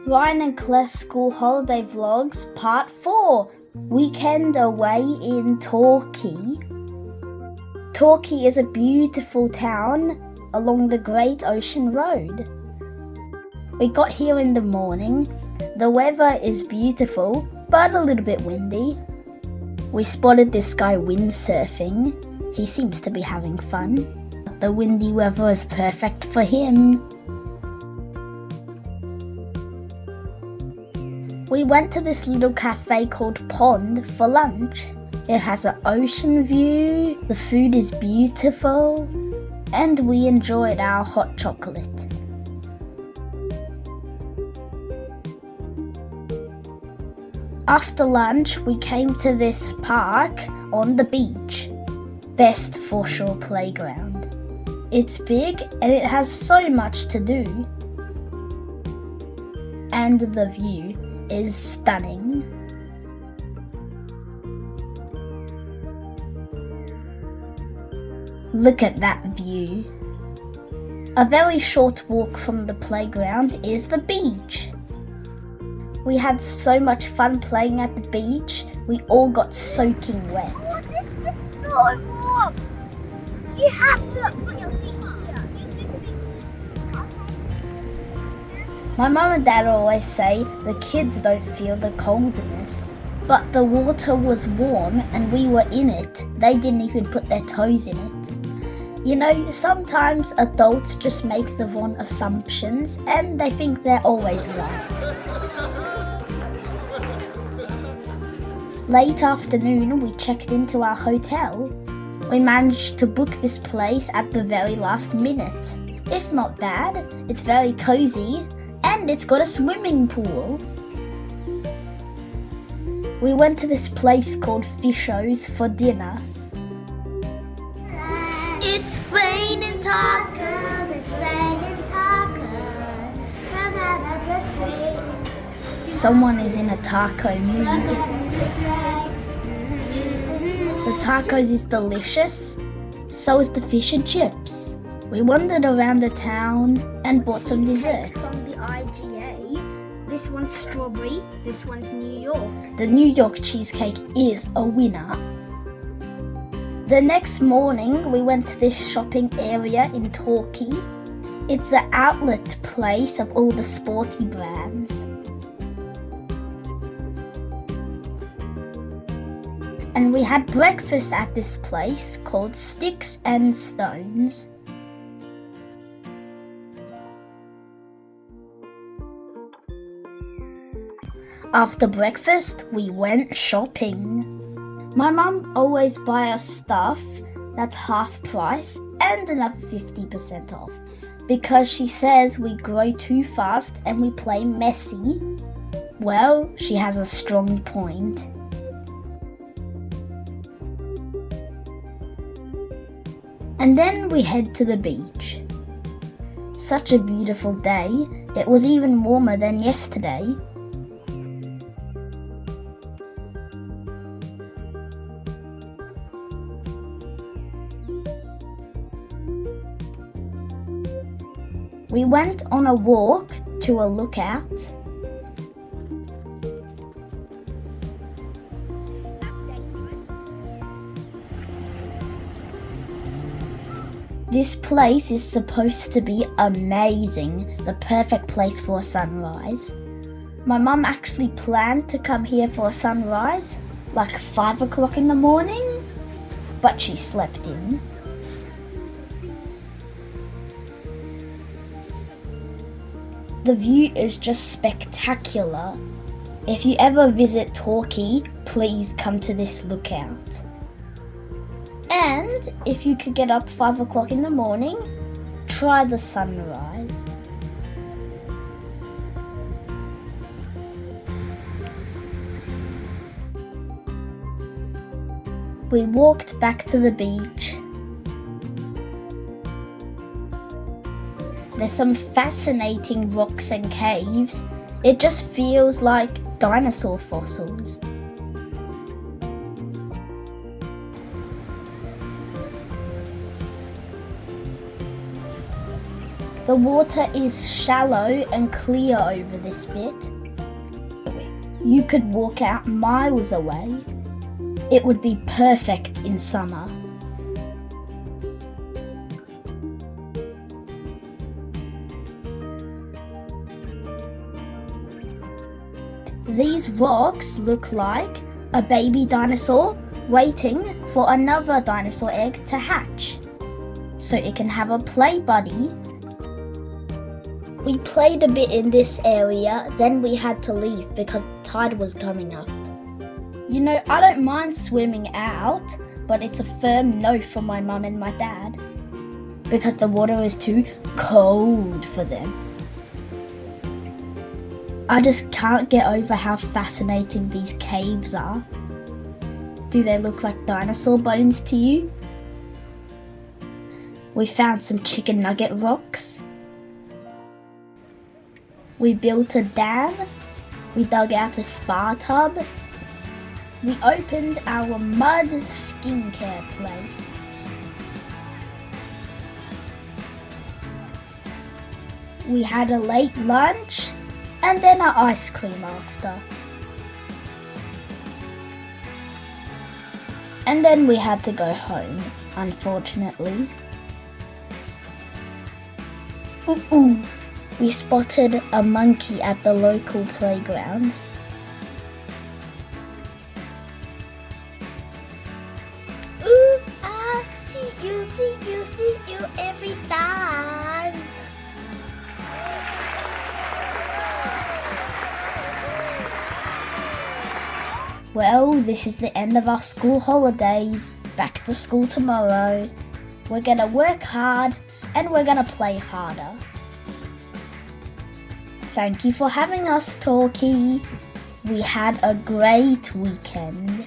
Ryan and Claire's School Holiday Vlogs Part 4, Weekend Away in Torquay. Torquay is a beautiful town along the Great Ocean Road. We got here in the morning. The weather is beautiful, but a little bit windy. We spotted this guy windsurfing. He seems to be having fun. The windy weather is perfect for him. We went to this little cafe called Pond for lunch. It has an ocean view, the food is beautiful, and we enjoyed our hot chocolate. After lunch, we came to this park on the beach. Best for sure playground. It's big and it has so much to do. And the view is stunning. Look at that view. A very short walk from the playground is the beach. We had so much fun playing at the beach. We all got soaking wet. Oh, this is so warm. You have to put your feet here. My mum and dad always say the kids don't feel the coldness. But the water was warm and we were in it. They didn't even put their toes in it. You know, sometimes adults just make the wrong assumptions and they think they're always right. Late afternoon, we checked into our hotel. We managed to book this place at the very last minute. It's not bad, it's very cozy, and it's got a swimming pool. We went to this place called Fisho's for dinner. It's raining tacos, it's raining tacos. Come out of the street. Someone is in a taco mood. The tacos is delicious, so is the fish and chips. We wandered around the town and bought some desserts. From the IGA. This one's strawberry, this one's New York. The New York cheesecake is a winner. The next morning, we went to this shopping area in Torquay. It's an outlet place of all the sporty brands. And we had breakfast at this place called Sticks and Stones. After breakfast, we went shopping. My mum always buys us stuff that's half price and another 50% off because she says we grow too fast and we play messy. Well, she has a strong point. And then we head to the beach. Such a beautiful day. It was even warmer than yesterday. We went on a walk to a lookout. This place is supposed to be amazing, the perfect place for a sunrise. My mum actually planned to come here for a sunrise, like 5 o'clock in the morning, but she slept in. The view is just spectacular. If you ever visit Torquay, please come to this lookout. And if you could get up 5 o'clock in the morning, try the sunrise. We walked back to the beach. There's some fascinating rocks and caves. It just feels like dinosaur fossils. The water is shallow and clear over this bit. You could walk out miles away. It would be perfect in summer. These rocks look like a baby dinosaur waiting for another dinosaur egg to hatch, so it can have a play buddy. We played a bit in this area, then we had to leave because the tide was coming up. You know, I don't mind swimming out, but it's a firm no for my mum and my dad because the water is too cold for them. I just can't get over how fascinating these caves are. Do they look like dinosaur bones to you? We found some chicken nugget rocks. We built a dam. We dug out a spa tub. We opened our mud skincare place. We had a late lunch and then our ice cream after. And then we had to go home, unfortunately. Ooh. We spotted a monkey at the local playground. Ooh, I see you every time. Well, this is the end of our school holidays. Back to school tomorrow. We're gonna work hard and we're gonna play harder. Thank you for having us, Torquay. We had a great weekend.